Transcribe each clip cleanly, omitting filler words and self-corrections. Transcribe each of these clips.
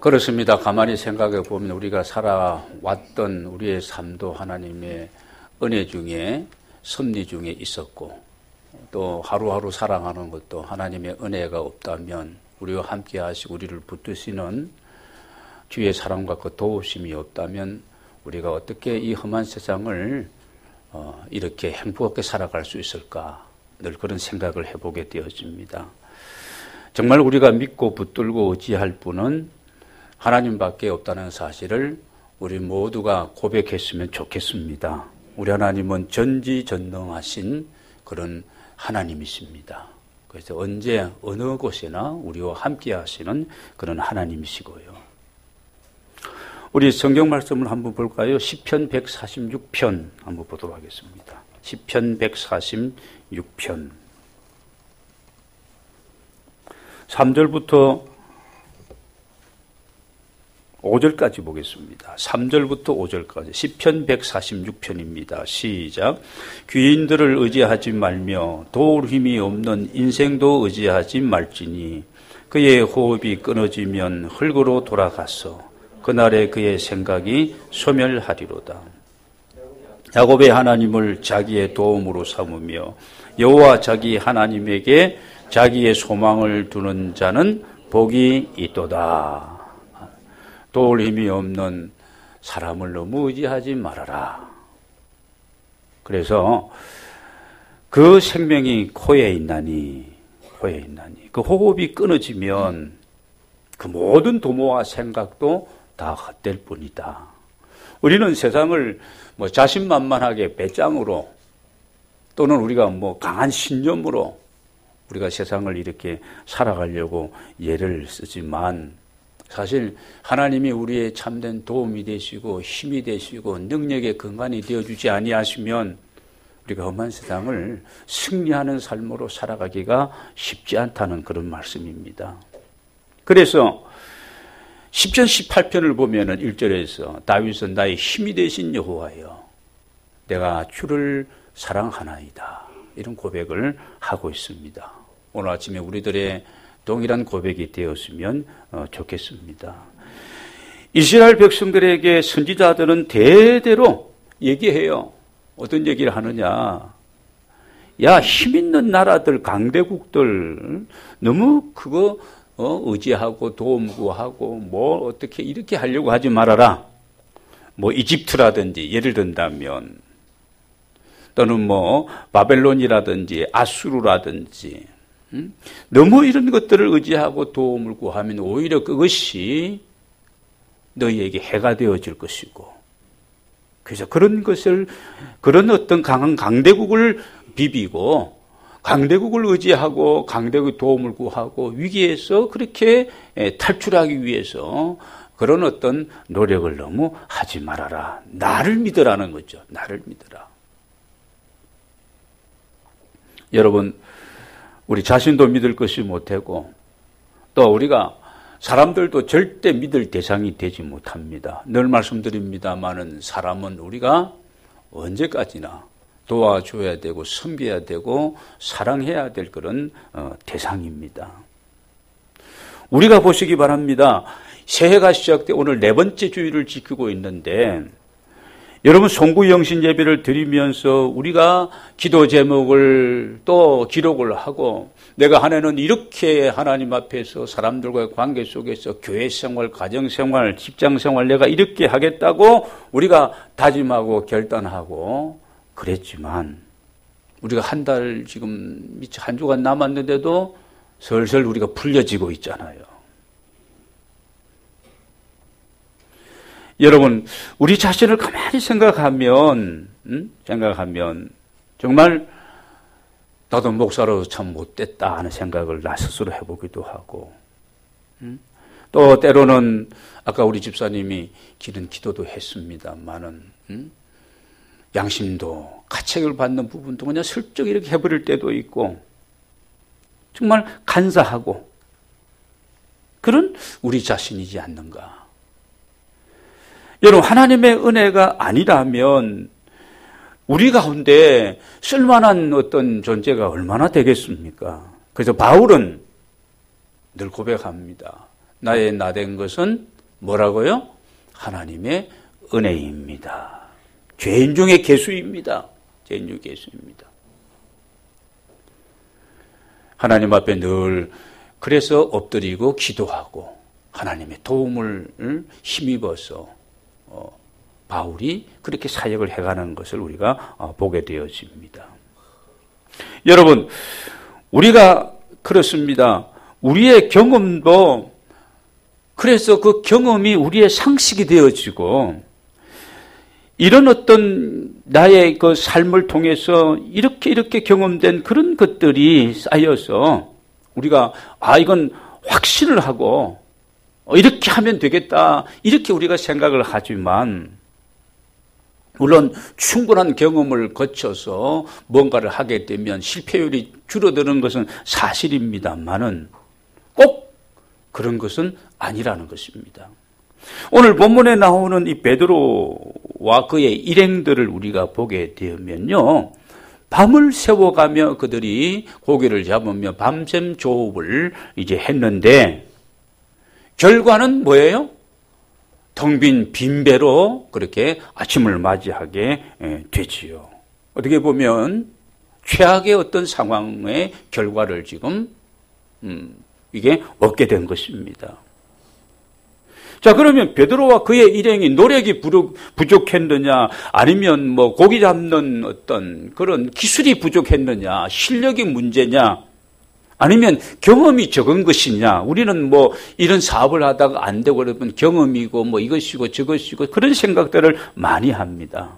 그렇습니다. 가만히 생각해 보면 우리가 살아왔던 우리의 삶도 하나님의 은혜 중에 섭리 중에 있었고, 또 하루하루 살아가는 것도 하나님의 은혜가 없다면, 우리와 함께 하시고 우리를 붙드시는 주의 사랑과 그 도우심이 없다면 우리가 어떻게 이 험한 세상을 이렇게 행복하게 살아갈 수 있을까, 늘 그런 생각을 해보게 되어집니다. 정말 우리가 믿고 붙들고 의지할 분은 하나님밖에 없다는 사실을 우리 모두가 고백했으면 좋겠습니다. 우리 하나님은 전지전능하신 그런 하나님이십니다. 그래서 언제 어느 곳에나 우리와 함께 하시는 그런 하나님이시고요. 우리 성경 말씀을 한번 볼까요? 시편 146편 한번 보도록 하겠습니다. 시편 146편 3절부터 5절까지 보겠습니다. 3절부터 5절까지 시편 146편입니다. 시작. 귀인들을 의지하지 말며 도울 힘이 없는 인생도 의지하지 말지니 그의 호흡이 끊어지면 흙으로 돌아가서 그날에 그의 생각이 소멸하리로다. 야곱의 하나님을 자기의 도움으로 삼으며 여호와 자기 하나님에게 자기의 소망을 두는 자는 복이 있도다. 도울 힘이 없는 사람을 너무 의지하지 말아라. 그래서 그 생명이 코에 있나니 그 호흡이 끊어지면 그 모든 도모와 생각도 다 헛될 뿐이다. 우리는 세상을 자신만만하게 배짱으로 또는 우리가 강한 신념으로 우리가 세상을 이렇게 살아가려고 예를 쓰지만, 사실 하나님이 우리의 참된 도움이 되시고 힘이 되시고 능력의 근간이 되어주지 아니하시면 우리가 험한 세상을 승리하는 삶으로 살아가기가 쉽지 않다는 그런 말씀입니다. 그래서 10편 18편을 보면은 1절에서 다윗은 나의 힘이 되신 여호와여 내가 주를 사랑하나이다, 이런 고백을 하고 있습니다. 오늘 아침에 우리들의 동일한 고백이 되었으면 좋겠습니다. 이스라엘 백성들에게 선지자들은 대대로 얘기해요. 어떤 얘기를 하느냐. 야, 힘있는 나라들, 강대국들 너무 그거 의지하고 도움 구하고 어떻게 이렇게 하려고 하지 말아라. 이집트라든지 예를 든다면, 또는 바벨론이라든지 아수르라든지 너무 이런 것들을 의지하고 도움을 구하면 오히려 그것이 너희에게 해가 되어질 것이고, 그래서 그런 어떤 강한 강대국을 비비고 강대국을 의지하고 강대국의 도움을 구하고 위기에서 그렇게 탈출하기 위해서 그런 어떤 노력을 너무 하지 말아라. 나를 믿으라는 거죠. 나를 믿으라. 여러분, 우리 자신도 믿을 것이 못하고 또 우리가 사람들도 절대 믿을 대상이 되지 못합니다. 늘 말씀드립니다마는 사람은 우리가 언제까지나 도와줘야 되고 섬겨야 되고 사랑해야 될 그런 대상입니다. 우리가 보시기 바랍니다. 새해가 시작돼 오늘 4번째 주일을 지키고 있는데, 여러분 송구영신 예배를 드리면서 우리가 기도 제목을 또 기록을 하고, 내가 한 해는 이렇게 하나님 앞에서 사람들과의 관계 속에서 교회 생활, 가정 생활, 직장 생활 내가 이렇게 하겠다고 우리가 다짐하고 결단하고 그랬지만, 우리가 한 달 지금 한 주간 남았는데도 슬슬 우리가 풀려지고 있잖아요. 여러분, 우리 자신을 가만히 생각하면 정말 나도 목사로 참 못됐다 하는 생각을 나 스스로 해보기도 하고, 또 때로는 아까 우리 집사님이 기른 기도도 했습니다만은 양심도 가책을 받는 부분도 그냥 슬쩍 이렇게 해버릴 때도 있고, 정말 간사하고 그런 우리 자신이지 않는가. 여러분, 하나님의 은혜가 아니라면 우리 가운데 쓸만한 어떤 존재가 얼마나 되겠습니까? 그래서 바울은 늘 고백합니다. 나의 나된 것은 뭐라고요? 하나님의 은혜입니다. 죄인 중에 괴수입니다. 죄인 중에 괴수입니다. 하나님 앞에 늘 그래서 엎드리고 기도하고 하나님의 도움을 힘입어서 바울이 그렇게 사역을 해가는 것을 우리가 보게 되어집니다. 여러분, 우리가 그렇습니다. 우리의 경험도 그래서 그 경험이 우리의 상식이 되어지고 이런 어떤 나의 그 삶을 통해서 이렇게 경험된 그런 것들이 쌓여서 우리가 이건 확신을 하고 이렇게 하면 되겠다 이렇게 우리가 생각을 하지만 물론 충분한 경험을 거쳐서 뭔가를 하게 되면 실패율이 줄어드는 것은 사실입니다만은 꼭 그런 것은 아니라는 것입니다. 오늘 본문에 나오는 이 베드로와 그의 일행들을 우리가 보게 되면요. 밤을 새워가며 그들이 고기를 잡으며 밤샘 조업을 이제 했는데 결과는 뭐예요? 텅 빈 빈배로 그렇게 아침을 맞이하게 되지요. 어떻게 보면 최악의 어떤 상황의 결과를 지금 이게 얻게 된 것입니다. 자, 그러면 베드로와 그의 일행이 노력이 부족했느냐, 아니면 뭐 고기 잡는 어떤 그런 기술이 부족했느냐, 실력이 문제냐, 아니면 경험이 적은 것이냐. 우리는 뭐 이런 사업을 하다가 안 되고 그러면 경험이고 뭐 이것이고 저것이고 그런 생각들을 많이 합니다.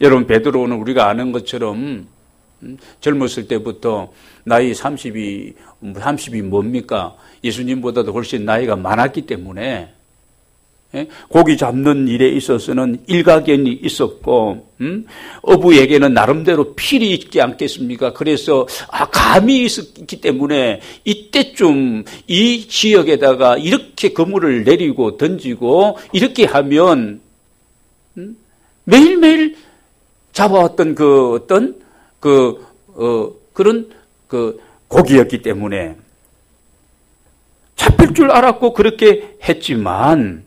여러분, 베드로는 우리가 아는 것처럼 젊었을 때부터 나이 30이 뭡니까? 예수님보다도 훨씬 나이가 많았기 때문에 고기 잡는 일에 있어서는 일가견이 있었고 어부에게는 나름대로 필이 있지 않겠습니까? 그래서 감이 있었기 때문에 이때쯤 이 지역에다가 이렇게 그물을 내리고 던지고 이렇게 하면 매일매일 잡아왔던 그런 고기였기 때문에 잡힐 줄 알았고 그렇게 했지만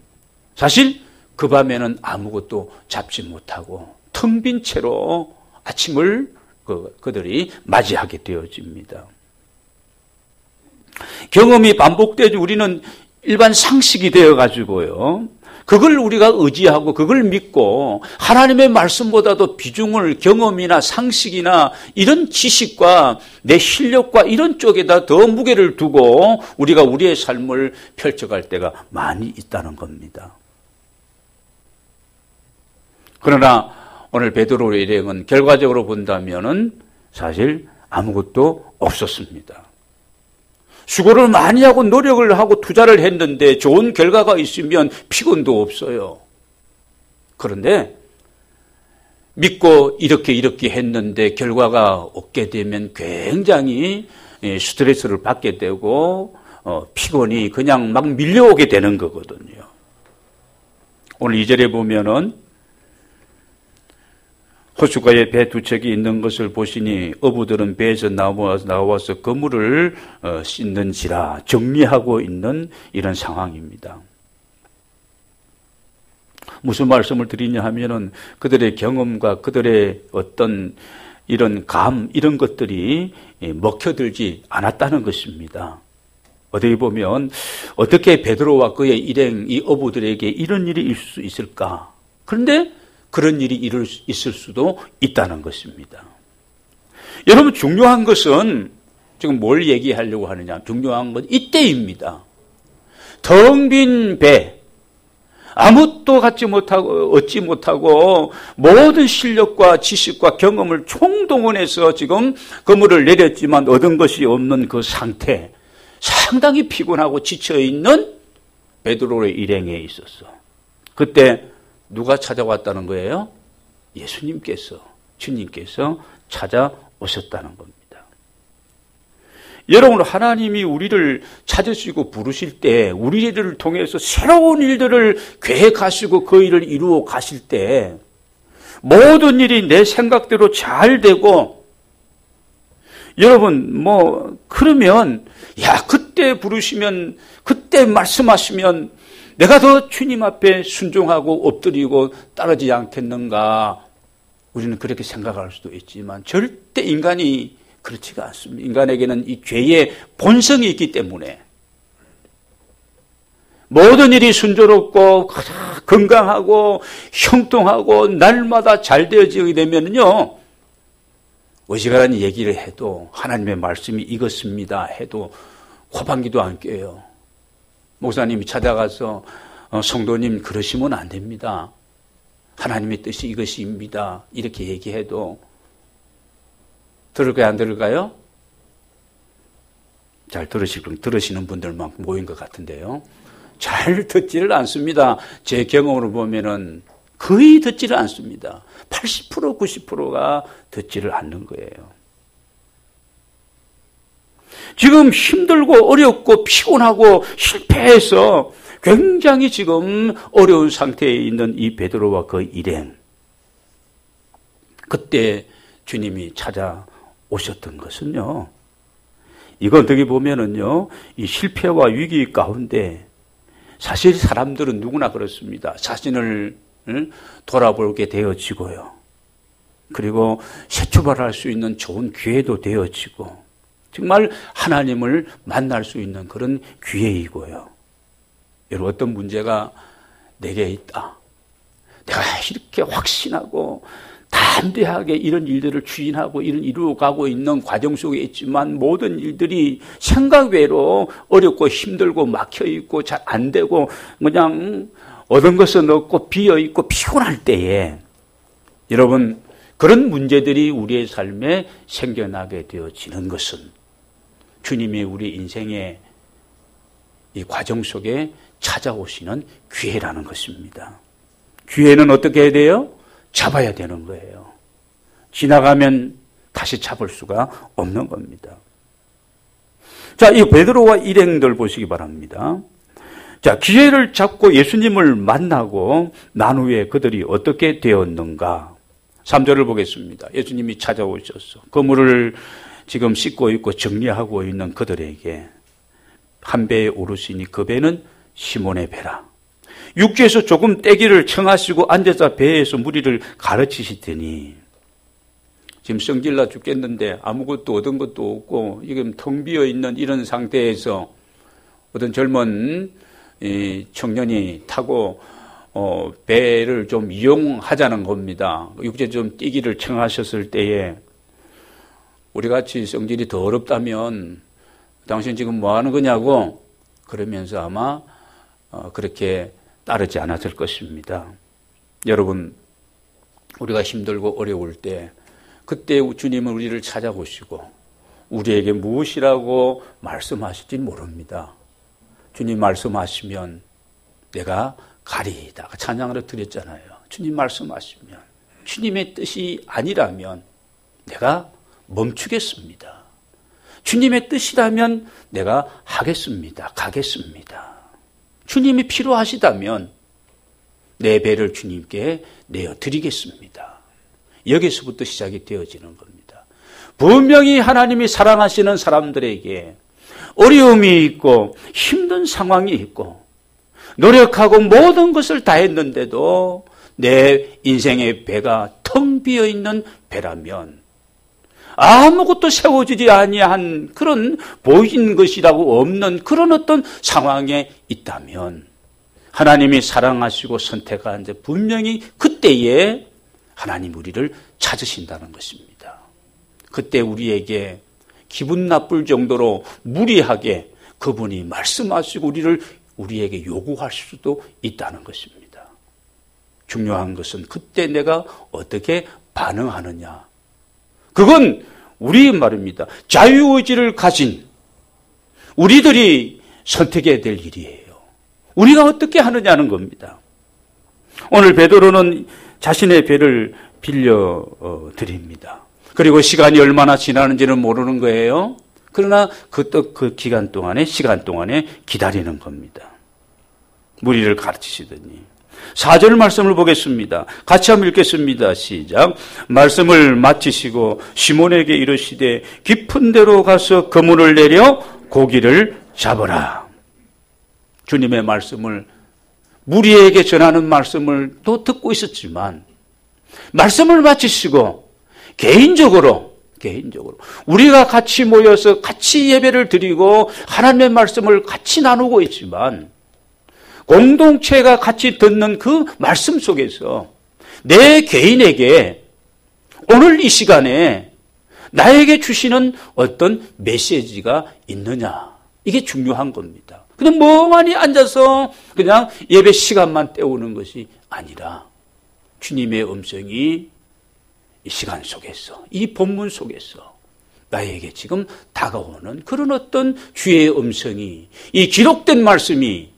사실 그 밤에는 아무것도 잡지 못하고 텅 빈 채로 아침을 그들이 맞이하게 되어집니다. 경험이 반복되지 우리는 일반 상식이 되어가지고요. 그걸 우리가 의지하고 그걸 믿고 하나님의 말씀보다도 비중을 경험이나 상식이나 이런 지식과 내 실력과 이런 쪽에다 더 무게를 두고 우리가 우리의 삶을 펼쳐갈 때가 많이 있다는 겁니다. 그러나 오늘 베드로의 일행은 결과적으로 본다면은 사실 아무것도 없었습니다. 수고를 많이 하고 노력을 하고 투자를 했는데 좋은 결과가 있으면 피곤도 없어요. 그런데 믿고 이렇게 했는데 결과가 없게 되면 굉장히 스트레스를 받게 되고 피곤이 그냥 막 밀려오게 되는 거거든요. 오늘 2절에 보면은 호숫가에 배 두 척이 있는 것을 보시니 어부들은 배에서 나와서 그물을 씻는지라 정리하고 있는 이런 상황입니다. 무슨 말씀을 드리냐 하면은 그들의 경험과 그들의 어떤 이런 이런 것들이 먹혀들지 않았다는 것입니다. 어떻게 보면 어떻게 베드로와 그의 일행 이 어부들에게 이런 일이 있을 수 있을까? 그런데 그런 일이 있을 수도 있다는 것입니다. 여러분, 중요한 것은 지금 뭘 얘기하려고 하느냐? 중요한 건 이때입니다. 텅 빈 배, 아무것도 얻지 못하고 모든 실력과 지식과 경험을 총동원해서 지금 그물을 내렸지만 얻은 것이 없는 그 상태, 상당히 피곤하고 지쳐있는 베드로의 일행에 있었어. 그때 누가 찾아왔다는 거예요? 예수님께서, 주님께서 찾아오셨다는 겁니다. 여러분, 하나님이 우리를 찾으시고 부르실 때, 우리를 통해서 새로운 일들을 계획하시고 그 일을 이루어 가실 때, 모든 일이 내 생각대로 잘 되고, 여러분, 그러면, 그때 부르시면, 그때 말씀하시면, 내가 더 주님 앞에 순종하고 엎드리고 따르지 않겠는가? 우리는 그렇게 생각할 수도 있지만 절대 인간이 그렇지가 않습니다. 인간에게는 이 죄의 본성이 있기 때문에 모든 일이 순조롭고 건강하고 형통하고 날마다 잘 되어지게 되면요, 어지간한 얘기를 해도 하나님의 말씀이 이것입니다 해도 호방기도 안 껴요. 목사님이 찾아가서 성도님 그러시면 안 됩니다. 하나님의 뜻이 이것입니다. 이렇게 얘기해도 들을까요? 안 들을까요? 잘 들으시는 분들만 모인 것 같은데요. 잘 듣지를 않습니다. 제 경험으로 보면은 거의 듣지를 않습니다. 80%, 90%가 듣지를 않는 거예요. 지금 힘들고 어렵고 피곤하고 실패해서 굉장히 지금 어려운 상태에 있는 이 베드로와 그 일행. 그때 주님이 찾아오셨던 것은요, 이거 어떻게 보면은요, 이 실패와 위기 가운데 사실 사람들은 누구나 그렇습니다. 자신을 돌아보게 되어지고요. 그리고 새 출발할 수 있는 좋은 기회도 되어지고 정말 하나님을 만날 수 있는 그런 기회이고요. 여러분, 어떤 문제가 내게 있다. 내가 이렇게 확신하고 담대하게 이런 일들을 추진하고 이루어가고 있는 과정 속에 있지만 모든 일들이 생각 외로 어렵고 힘들고 막혀있고 잘 안 되고 그냥 얻은 것은 없고 비어있고 피곤할 때에 여러분, 그런 문제들이 우리의 삶에 생겨나게 되어지는 것은 주님이 우리 인생의 이 과정 속에 찾아오시는 기회라는 것입니다. 기회는 어떻게 해야 돼요? 잡아야 되는 거예요. 지나가면 다시 잡을 수가 없는 겁니다. 자, 이 베드로와 일행들 보시기 바랍니다. 자, 기회를 잡고 예수님을 만나고 난 후에 그들이 어떻게 되었는가? 3절을 보겠습니다. 예수님이 찾아오셔서 그물을 지금 씻고 있고 정리하고 있는 그들에게 한 배에 오르시니 그 배는 시몬의 배라. 육지에서 조금 떼기를 청하시고 앉아서 배에서 무리를 가르치시더니, 지금 성질나 죽겠는데 아무것도 얻은 것도 없고 지금 텅 비어 있는 이런 상태에서 어떤 젊은 청년이 타고 배를 좀 이용하자는 겁니다. 육지에 좀 뛰기를 청하셨을 때에 우리같이 성질이 더 어렵다면 당신 지금 뭐 하는 거냐고 그러면서 아마 그렇게 따르지 않았을 것입니다. 여러분, 우리가 힘들고 어려울 때 그때 주님은 우리를 찾아보시고 우리에게 무엇이라고 말씀하실지 모릅니다. 주님 말씀하시면 내가 가리이다. 찬양으로 드렸잖아요. 주님 말씀하시면 주님의 뜻이 아니라면 내가 멈추겠습니다. 주님의 뜻이라면 내가 하겠습니다. 가겠습니다. 주님이 필요하시다면 내 배를 주님께 내어드리겠습니다. 여기서부터 시작이 되어지는 겁니다. 분명히 하나님이 사랑하시는 사람들에게 어려움이 있고 힘든 상황이 있고 노력하고 모든 것을 다 했는데도 내 인생의 배가 텅 비어있는 배라면 아무것도 세워지지 아니한 그런 보이는 것이라고 없는 그런 어떤 상황에 있다면 하나님이 사랑하시고 선택한 데 분명히 그때에 하나님 우리를 찾으신다는 것입니다. 그때 우리에게 기분 나쁠 정도로 무리하게 그분이 말씀하시고 우리에게 요구할 수도 있다는 것입니다. 중요한 것은 그때 내가 어떻게 반응하느냐. 그건 우리 말입니다. 자유의지를 가진 우리들이 선택해야 될 일이에요. 우리가 어떻게 하느냐는 겁니다. 오늘 베드로는 자신의 배를 빌려 드립니다. 그리고 시간이 얼마나 지나는지는 모르는 거예요. 그러나 그 시간 동안에 기다리는 겁니다. 무리를 가르치시더니 4절 말씀을 보겠습니다. 같이 한번 읽겠습니다. 시작. 말씀을 마치시고 시몬에게 이르시되 깊은 데로 가서 그물을 내려 고기를 잡으라. 주님의 말씀을 무리에게 전하는 말씀을 또 듣고 있었지만 말씀을 마치시고 개인적으로 우리가 같이 모여서 같이 예배를 드리고 하나님의 말씀을 같이 나누고 있지만 공동체가 같이 듣는 그 말씀 속에서 내 개인에게 오늘 이 시간에 나에게 주시는 어떤 메시지가 있느냐, 이게 중요한 겁니다. 그냥 멍하니 앉아서 그냥 예배 시간만 때우는 것이 아니라 주님의 음성이 이 시간 속에서, 이 본문 속에서 나에게 지금 다가오는 그런 어떤 주의 음성이, 이 기록된 말씀이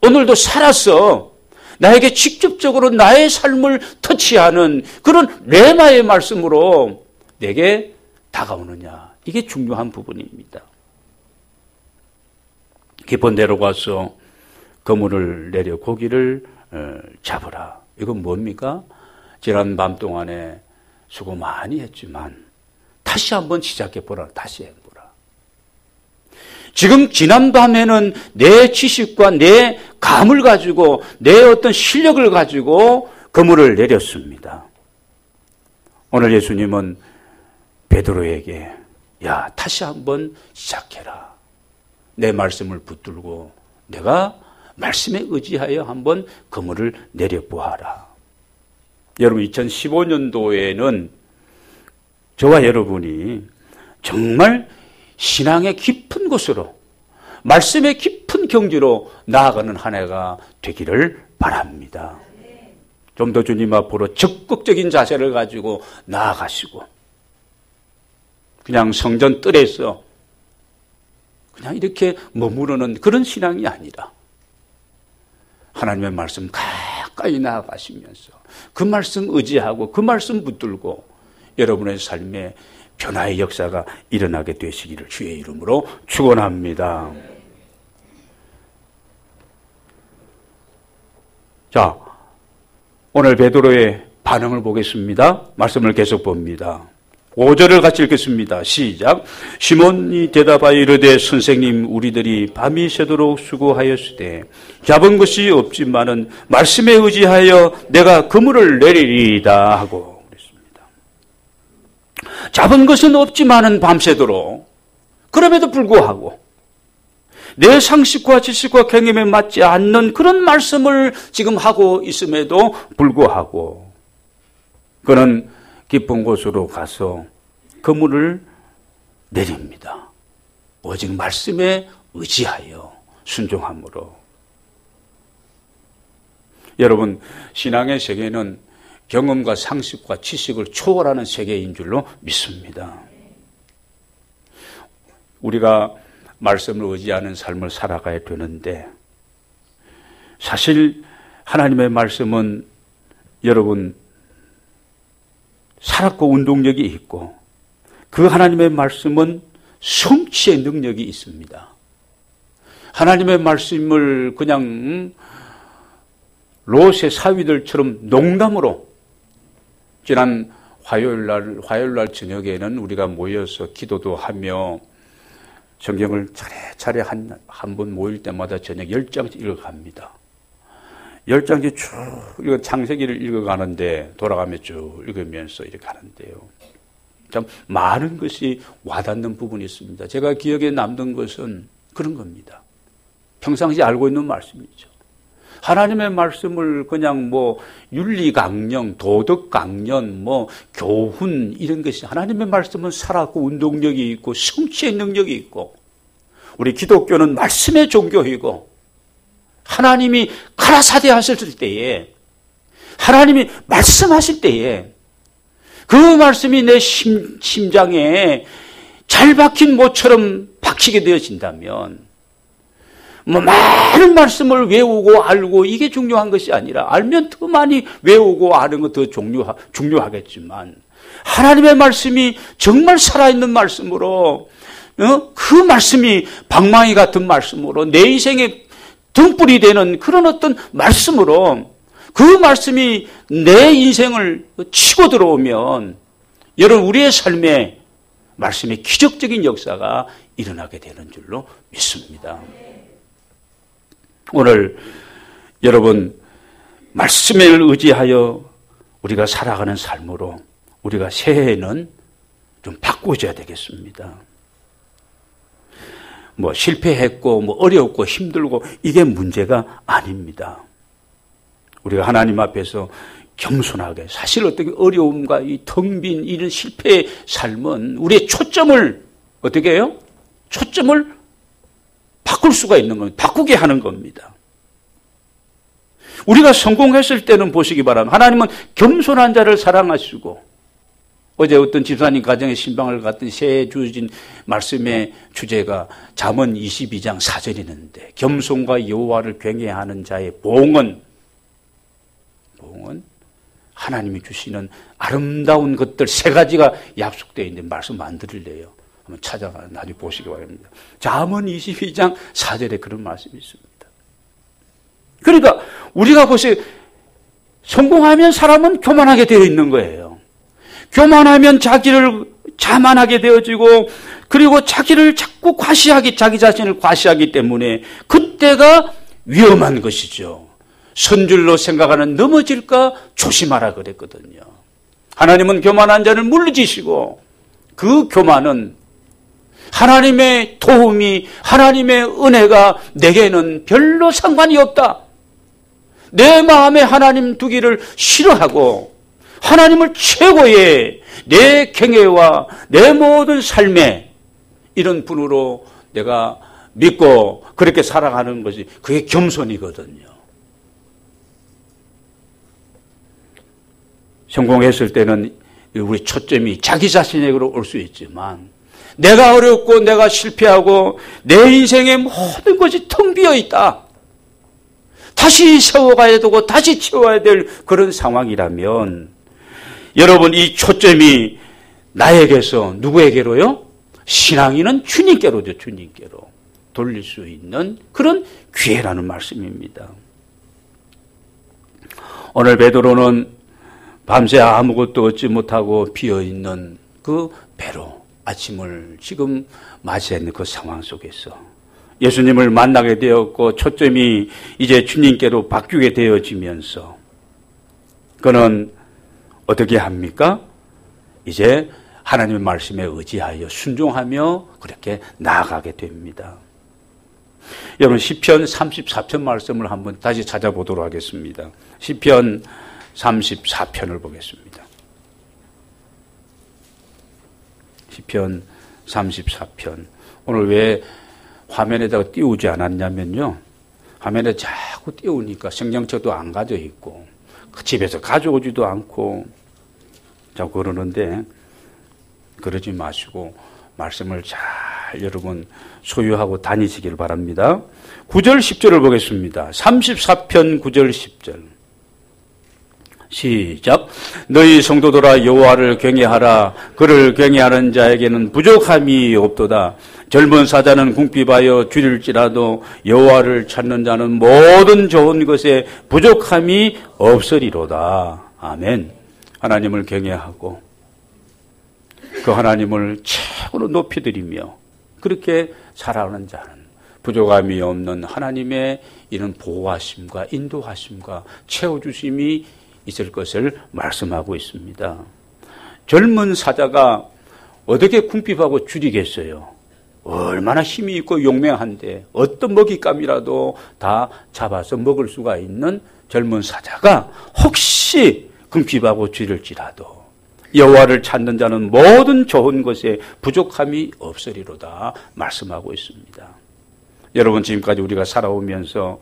오늘도 살아서 나에게 직접적으로 나의 삶을 터치하는 그런 레마의 말씀으로 내게 다가오느냐, 이게 중요한 부분입니다. 깊은 데로 가서 그물을 내려 고기를 잡으라. 이건 뭡니까? 지난 밤 동안에 수고 많이 했지만 다시 한번 시작해보라. 다시 해보라. 지금 지난 밤에는 내 지식과 내 감을 가지고 내 어떤 실력을 가지고 그물을 내렸습니다. 오늘 예수님은 베드로에게 야, 다시 한번 시작해라. 내 말씀을 붙들고 내가 말씀에 의지하여 한번 그물을 내려보아라. 여러분, 2015년도에는 저와 여러분이 정말 신앙의 깊은 곳으로, 말씀의 깊은 경지로 나아가는 한 해가 되기를 바랍니다. 좀 더 주님 앞으로 적극적인 자세를 가지고 나아가시고, 그냥 성전 뜰에서 그냥 이렇게 머무르는 그런 신앙이 아니라 하나님의 말씀 가까이 나아가시면서 그 말씀 의지하고 그 말씀 붙들고 여러분의 삶에 변화의 역사가 일어나게 되시기를 주의 이름으로 축원합니다. 자, 오늘 베드로의 반응을 보겠습니다. 말씀을 계속 봅니다. 5절을 같이 읽겠습니다. 시작. 시몬이 대답하여 이르되 선생님, 우리들이 밤이 새도록 수고하였으되 잡은 것이 없지만은 말씀에 의지하여 내가 그물을 내리리이다 하고 그랬습니다. 잡은 것은 없지만은 밤새도록, 그럼에도 불구하고 내 상식과 지식과 경험에 맞지 않는 그런 말씀을 지금 하고 있음에도 불구하고 그는 깊은 곳으로 가서 그물을 내립니다. 오직 말씀에 의지하여 순종함으로. 여러분, 신앙의 세계는 경험과 상식과 지식을 초월하는 세계인 줄로 믿습니다. 우리가 말씀을 의지하는 삶을 살아가야 되는데, 사실 하나님의 말씀은 여러분 살았고 운동력이 있고 그 하나님의 말씀은 성취의 능력이 있습니다. 하나님의 말씀을 그냥 롯의 사위들처럼 농담으로, 지난 화요일날 저녁에는 우리가 모여서 기도도 하며 성경을 차례차례 한 번 모일 때마다 저녁 10장씩 읽어갑니다. 10장씩 쭉 창세기를 읽어가는데 돌아가며 쭉 읽으면서 이렇게 하는데요. 참 많은 것이 와닿는 부분이 있습니다. 제가 기억에 남는 것은 그런 겁니다. 평상시 알고 있는 말씀이죠. 하나님의 말씀을 그냥 윤리강령, 도덕강연, 교훈 이런 것이, 하나님의 말씀은 살았고 운동력이 있고 성취의 능력이 있고, 우리 기독교는 말씀의 종교이고, 하나님이 가라사대 하셨을 때에, 하나님이 말씀하실 때에 그 말씀이 내 심장에 잘 박힌 못처럼 박히게 되어진다면, 많은 말씀을 외우고 알고 이게 중요한 것이 아니라, 알면 더 많이 외우고 아는 것 더 중요하겠지만, 하나님의 말씀이 정말 살아있는 말씀으로, 그 말씀이 방망이 같은 말씀으로 내 인생의 등불이 되는 그런 어떤 말씀으로, 그 말씀이 내 인생을 치고 들어오면 여러분, 우리의 삶에 말씀의 기적적인 역사가 일어나게 되는 줄로 믿습니다. 오늘 여러분, 말씀을 의지하여 우리가 살아가는 삶으로 우리가 새해에는 좀 바꾸어야 되겠습니다. 뭐 실패했고 뭐 어렵고 힘들고 이게 문제가 아닙니다. 우리가 하나님 앞에서 겸손하게, 사실 어떻게 어려움과 이 텅 빈 이런 실패의 삶은 우리의 초점을 어떻게 해요? 초점을 바꿀 수가 있는 겁니다. 바꾸게 하는 겁니다. 우리가 성공했을 때는 보시기 바랍니다. 하나님은 겸손한 자를 사랑하시고, 어제 어떤 집사님 가정에 신방을 갔더니 새해 주어진 말씀의 주제가 잠언 22장 4절이 있는데, 겸손과 여호와를 경외하는 자의 보응은 하나님이 주시는 아름다운 것들 세 가지가 약속되어 있는데 말씀 안 드릴래요. 한번 찾아가 나중에 보시기 바랍니다. 잠언 22장 4절에 그런 말씀이 있습니다. 그러니까 우리가 보세요. 성공하면 사람은 교만하게 되어 있는 거예요. 교만하면 자기를 자만하게 되어지고, 그리고 자기를 자꾸 자기 자신을 과시하기 때문에 그때가 위험한 것이죠. 선줄로 생각하는 넘어질까 조심하라 그랬거든요. 하나님은 교만한 자를 물리치시고, 그 교만은 하나님의 도움이, 하나님의 은혜가 내게는 별로 상관이 없다. 내 마음에 하나님 두기를 싫어하고 하나님을 최고의 내 경외와 내 모든 삶에 이런 분으로 내가 믿고 그렇게 살아가는 것이, 그게 겸손이거든요. 성공했을 때는 우리 초점이 자기 자신에게로 올 수 있지만, 내가 어렵고 내가 실패하고 내 인생의 모든 것이 텅 비어 있다, 다시 세워가야 되고 다시 채워야 될 그런 상황이라면, 여러분, 이 초점이 나에게서 누구에게로요? 신앙인은 주님께로죠. 주님께로 돌릴 수 있는 그런 기회라는 말씀입니다. 오늘 베드로는 밤새 아무것도 얻지 못하고 비어있는 그 배로 아침을 지금 맞이했는 그 상황 속에서 예수님을 만나게 되었고, 초점이 이제 주님께로 바뀌게 되어지면서 그는 어떻게 합니까? 이제 하나님의 말씀에 의지하여 순종하며 그렇게 나아가게 됩니다. 여러분, 시편 34편 말씀을 한번 다시 찾아보도록 하겠습니다. 시편 34편을 보겠습니다. 시편 34편. 오늘 왜 화면에다가 띄우지 않았냐면요, 화면에 자꾸 띄우니까 성경책도 안 가져 있고 집에서 가져오지도 않고 자꾸 그러는데, 그러지 마시고 말씀을 잘 여러분 소유하고 다니시길 바랍니다. 9절 10절을 보겠습니다. 34편 9절 10절 시작. 너희 성도들아 여호와를 경외하라. 그를 경외하는 자에게는 부족함이 없도다. 젊은 사자는 궁핍하여 줄일지라도 여호와를 찾는 자는 모든 좋은 것에 부족함이 없으리로다. 아멘. 하나님을 경외하고 그 하나님을 최고로 높이드리며 그렇게 살아가는 자는 부족함이 없는 하나님의 이런 보호하심과 인도하심과 채워주심이 있을 것을 말씀하고 있습니다. 젊은 사자가 어떻게 궁핍하고 줄이겠어요? 얼마나 힘이 있고 용맹한데 어떤 먹잇감이라도 다 잡아서 먹을 수가 있는 젊은 사자가 혹시 궁핍하고 줄일지라도 여호와를 찾는 자는 모든 좋은 것에 부족함이 없으리로다 말씀하고 있습니다. 여러분, 지금까지 우리가 살아오면서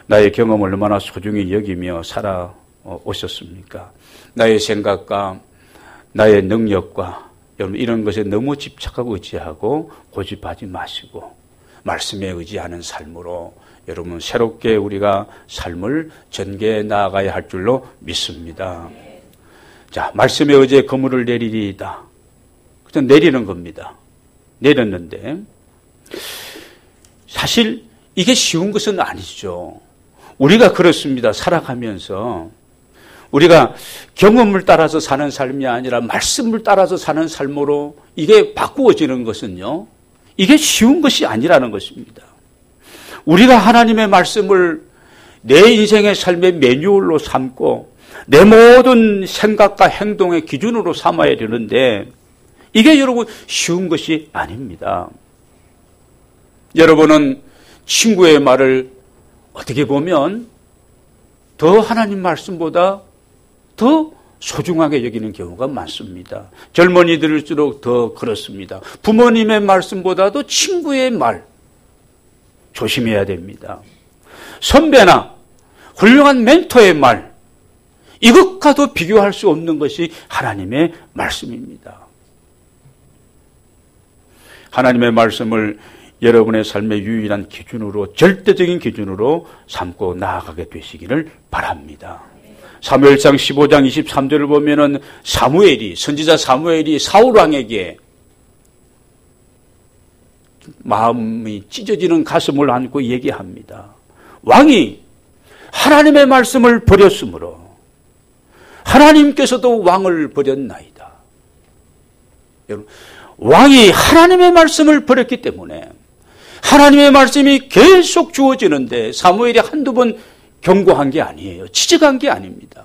나의 경험을 얼마나 소중히 여기며 살아오셨습니까? 나의 생각과 나의 능력과 여러분 이런 것에 너무 집착하고 의지하고 고집하지 마시고 말씀에 의지하는 삶으로 여러분 새롭게 우리가 삶을 전개해 나아가야 할 줄로 믿습니다. 자, 말씀에 의지해 그물을 내리리이다. 그냥 내리는 겁니다. 내렸는데 사실 이게 쉬운 것은 아니죠. 우리가 그렇습니다. 살아가면서 우리가 경험을 따라서 사는 삶이 아니라 말씀을 따라서 사는 삶으로 이게 바꾸어지는 것은요, 이게 쉬운 것이 아니라는 것입니다. 우리가 하나님의 말씀을 내 인생의 삶의 매뉴얼로 삼고 내 모든 생각과 행동의 기준으로 삼아야 되는데 이게 여러분 쉬운 것이 아닙니다. 여러분은 친구의 말을 어떻게 보면 더 하나님 말씀보다 더 소중하게 여기는 경우가 많습니다. 젊은이들일수록 더 그렇습니다. 부모님의 말씀보다도 친구의 말 조심해야 됩니다. 선배나 훌륭한 멘토의 말, 이것과도 비교할 수 없는 것이 하나님의 말씀입니다. 하나님의 말씀을 여러분의 삶의 유일한 기준으로, 절대적인 기준으로 삼고 나아가게 되시기를 바랍니다. 사무엘상 15장 23절을 보면은 선지자 사무엘이 사울왕에게 마음이 찢어지는 가슴을 안고 얘기합니다. 왕이 하나님의 말씀을 버렸으므로 하나님께서도 왕을 버렸나이다. 여러분, 왕이 하나님의 말씀을 버렸기 때문에 하나님의 말씀이 계속 주어지는데 사무엘이 한두 번 경고한 게 아니에요. 지적한 게 아닙니다.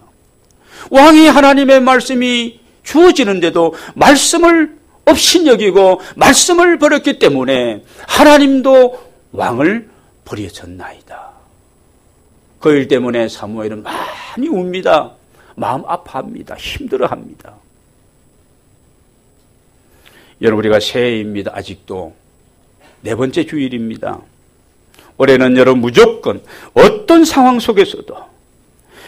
왕이 하나님의 말씀이 주어지는데도 말씀을 업신여기고 말씀을 버렸기 때문에 하나님도 왕을 버리셨나이다. 그 일 때문에 사무엘은 많이 웁니다. 마음 아파합니다. 힘들어합니다. 여러분, 우리가 새해입니다. 아직도 4번째 주일입니다. 올해는 여러분 무조건 어떤 상황 속에서도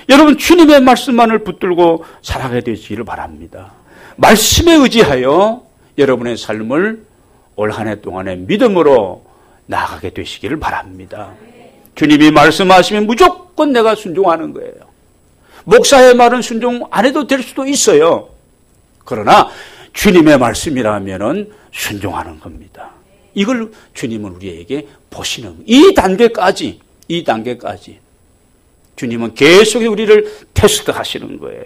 여러분 주님의 말씀만을 붙들고 살아가게 되시기를 바랍니다. 말씀에 의지하여 여러분의 삶을 올 한 해 동안의 믿음으로 나아가게 되시기를 바랍니다. 주님이 말씀하시면 무조건 내가 순종하는 거예요. 목사의 말은 순종 안 해도 될 수도 있어요. 그러나 주님의 말씀이라면 순종하는 겁니다. 이걸 주님은 우리에게 보시는 이 단계까지 주님은 계속 우리를 테스트하시는 거예요.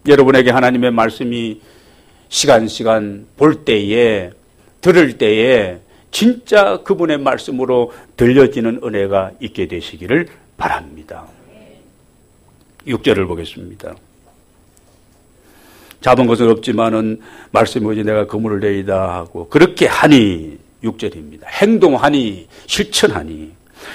여러분에게 하나님의 말씀이 시간 볼 때에 들을 때에 진짜 그분의 말씀으로 들려지는 은혜가 있게 되시기를 바랍니다. 6절을 보겠습니다. 잡은 것은 없지만은 말씀이 오지 내가 그물을 내이다 하고 그렇게 하니 6절입니다. 행동하니 실천하니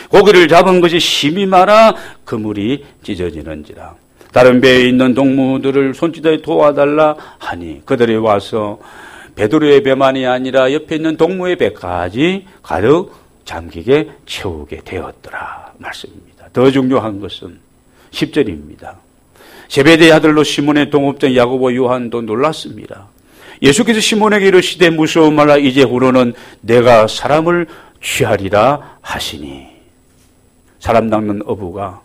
고기를 잡은 것이 심히 많아 그물이 찢어지는지라. 다른 배에 있는 동무들을 손짓에 도와달라 하니 그들이 와서 베드로의 배만이 아니라 옆에 있는 동무의 배까지 가득 잠기게 채우게 되었더라 말씀입니다. 더 중요한 것은 10절입니다. 제베데의 아들로 시몬의 동업자 야고보 요한도 놀랐습니다. 예수께서 시몬에게 이르시되 무서워 말라 이제 후로는 내가 사람을 취하리라 하시니. 사람 낚는 어부가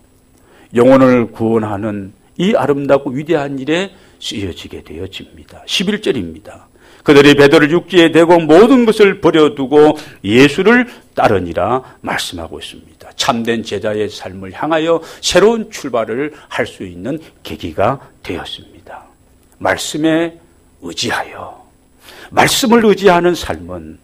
영혼을 구원하는 이 아름답고 위대한 일에 쓰여지게 되어집니다. 11절입니다. 그들이 베드로를 육지에 대고 모든 것을 버려두고 예수를 따르니라 말씀하고 있습니다. 참된 제자의 삶을 향하여 새로운 출발을 할 수 있는 계기가 되었습니다. 말씀에 의지하여 말씀을 의지하는 삶은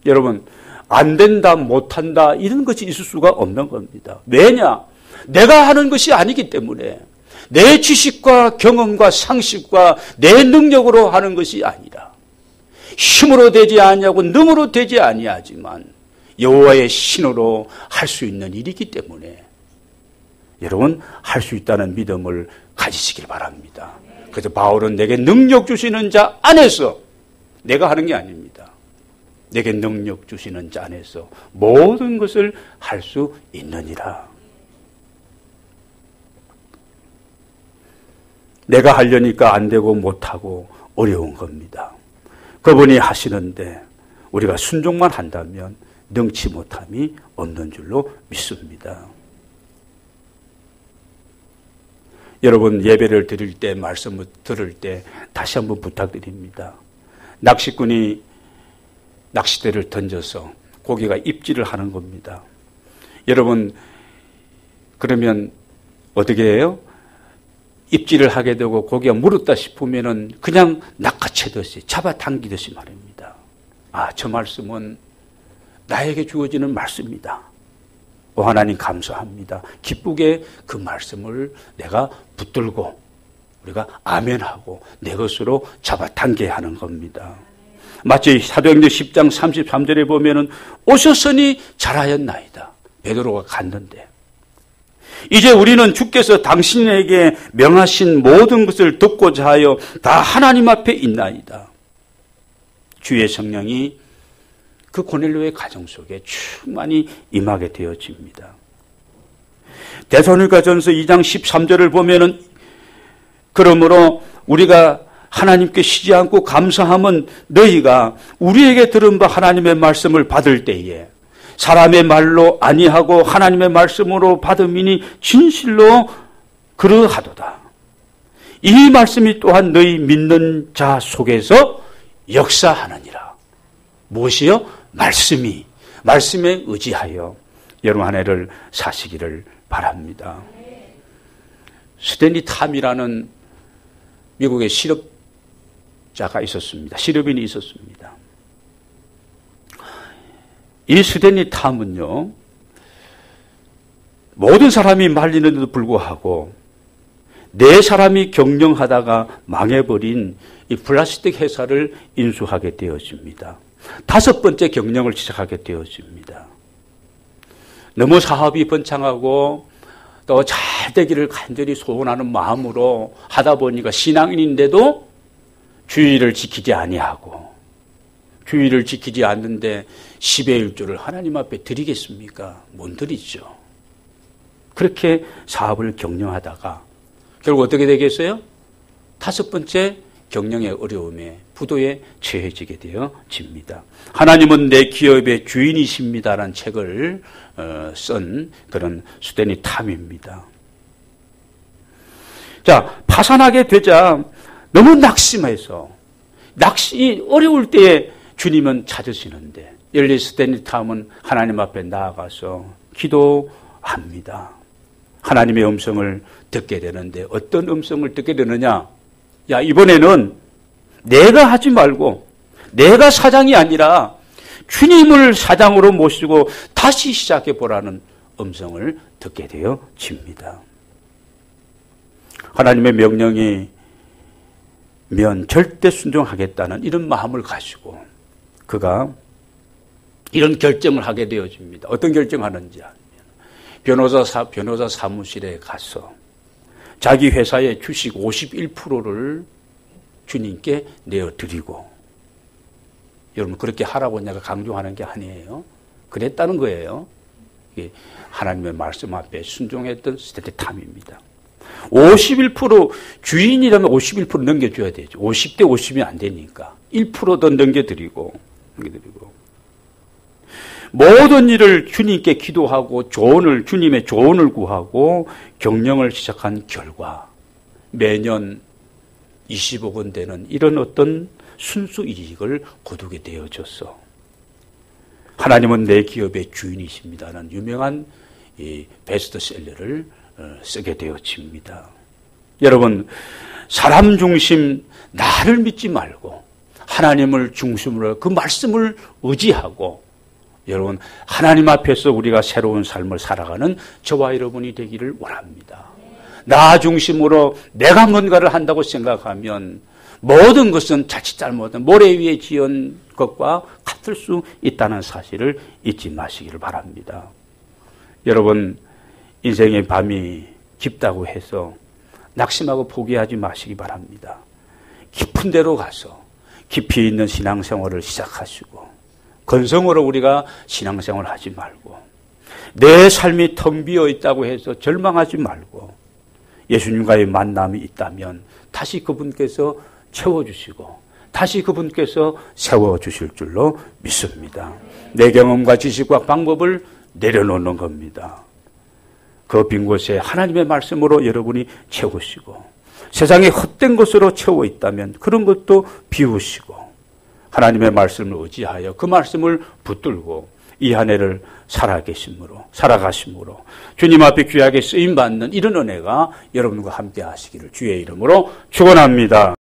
여러분 안 된다 못한다 이런 것이 있을 수가 없는 겁니다. 왜냐? 내가 하는 것이 아니기 때문에 내 지식과 경험과 상식과 내 능력으로 하는 것이 아니라 힘으로 되지 아니하고 능으로 되지 아니하지만 여호와의 신으로 할 수 있는 일이기 때문에 여러분 할 수 있다는 믿음을 가지시길 바랍니다. 그래서 바울은 내게 능력 주시는 자 안에서 내가 하는 게 아닙니다. 내게 능력 주시는 자 안에서 모든 것을 할 수 있느니라. 내가 하려니까 안 되고 못하고 어려운 겁니다. 그분이 하시는데 우리가 순종만 한다면 능치 못함이 없는 줄로 믿습니다. 여러분 예배를 드릴 때 말씀을 들을 때 다시 한번 부탁드립니다. 낚시꾼이 낚싯대를 던져서 고기가 입질을 하는 겁니다. 여러분 그러면 어떻게 해요? 입질을 하게 되고 고기가 물었다 싶으면은 그냥 낚아채듯이 잡아당기듯이 말입니다. 아, 저 말씀은 나에게 주어지는 말씀이다. 하나님 감사합니다. 기쁘게 그 말씀을 내가 붙들고 우리가 아멘하고 내 것으로 잡아당겨야 하는 겁니다. 마치 사도행전 10장 33절에 보면은 오셨으니 잘하였나이다. 베드로가 갔는데 이제 우리는 주께서 당신에게 명하신 모든 것을 듣고자 하여 다 하나님 앞에 있나이다. 주의 성령이 그 고넬료의 가정 속에 충만히 임하게 되어집니다. 데살로니가전서 2장 13절을 보면은 그러므로 우리가 하나님께 쉬지 않고 감사함은 너희가 우리에게 들은 바 하나님의 말씀을 받을 때에 사람의 말로 아니하고 하나님의 말씀으로 받음이니 진실로 그러하도다. 이 말씀이 또한 너희 믿는 자 속에서 역사하느니라. 무엇이요? 말씀에 의지하여 여러분 한 해를 사시기를 바랍니다. 스탠리 탐이라는 미국의 실업자가 있었습니다. 실업인이 있었습니다. 이 스탠리 탐은요, 모든 사람이 말리는데도 불구하고 네 사람이 경영하다가 망해버린 이 플라스틱 회사를 인수하게 되어집니다. 5번째 경영을 시작하게 되어집니다. 너무 사업이 번창하고 또 잘 되기를 간절히 소원하는 마음으로 하다 보니까 신앙인인데도 주의를 지키지 아니하고 주의를 지키지 않는데 10의 1조를 하나님 앞에 드리겠습니까? 못 드리죠. 그렇게 사업을 경영하다가 결국 어떻게 되겠어요? 5번째 경영의 어려움에 부도에 처해지게 되어집니다. 하나님은 내 기업의 주인이십니다라는 책을 쓴 그런 스탠리 탐입니다. 자, 파산하게 되자 너무 낙심해서 어려울 때에 주님은 찾으시는데 열리 스탠리 탐은 하나님 앞에 나아가서 기도합니다. 하나님의 음성을 듣게 되는데 어떤 음성을 듣게 되느냐? 야, 이번에는 내가 하지 말고 내가 사장이 아니라 주님을 사장으로 모시고 다시 시작해 보라는 음성을 듣게 되어집니다. 하나님의 명령이면 절대 순종하겠다는 이런 마음을 가지고 그가 이런 결정을 하게 되어집니다. 어떤 결정하는지 변호사 사무실에 가서 자기 회사의 주식 51%를 주님께 내어드리고, 여러분 그렇게 하라고 내가 강조하는 게 아니에요. 그랬다는 거예요. 이게 하나님의 말씀 앞에 순종했던 스탠리 탐입니다. 51% 주인이라면 51% 넘겨줘야 되죠. 50대 50이 안 되니까 1% 더 넘겨드리고 모든 일을 주님께 기도하고 주님의 조언을 구하고 경영을 시작한 결과 매년 20억 원 되는 이런 어떤 순수 이익을 거두게 되어졌어. 하나님은 내 기업의 주인이십니다라는 유명한 이 베스트셀러를 쓰게 되어집니다. 여러분, 사람 중심 나를 믿지 말고 하나님을 중심으로 그 말씀을 의지하고 여러분 하나님 앞에서 우리가 새로운 삶을 살아가는 저와 여러분이 되기를 원합니다. 나 중심으로 내가 뭔가를 한다고 생각하면 모든 것은 자칫 잘못은 모래 위에 지은 것과 같을 수 있다는 사실을 잊지 마시기를 바랍니다. 여러분, 인생의 밤이 깊다고 해서 낙심하고 포기하지 마시기 바랍니다. 깊은 데로 가서 깊이 있는 신앙생활을 시작하시고 건성으로 우리가 신앙생활을 하지 말고 내 삶이 텅 비어 있다고 해서 절망하지 말고 예수님과의 만남이 있다면 다시 그분께서 채워주시고 다시 그분께서 세워주실 줄로 믿습니다. 내 경험과 지식과 방법을 내려놓는 겁니다. 그 빈 곳에 하나님의 말씀으로 여러분이 채우시고 세상에 헛된 것으로 채워 있다면 그런 것도 비우시고 하나님의 말씀을 의지하여 그 말씀을 붙들고 이 한 해를 살아가심으로 주님 앞에 귀하게 쓰임받는 이런 은혜가 여러분과 함께 하시기를 주의 이름으로 축원합니다.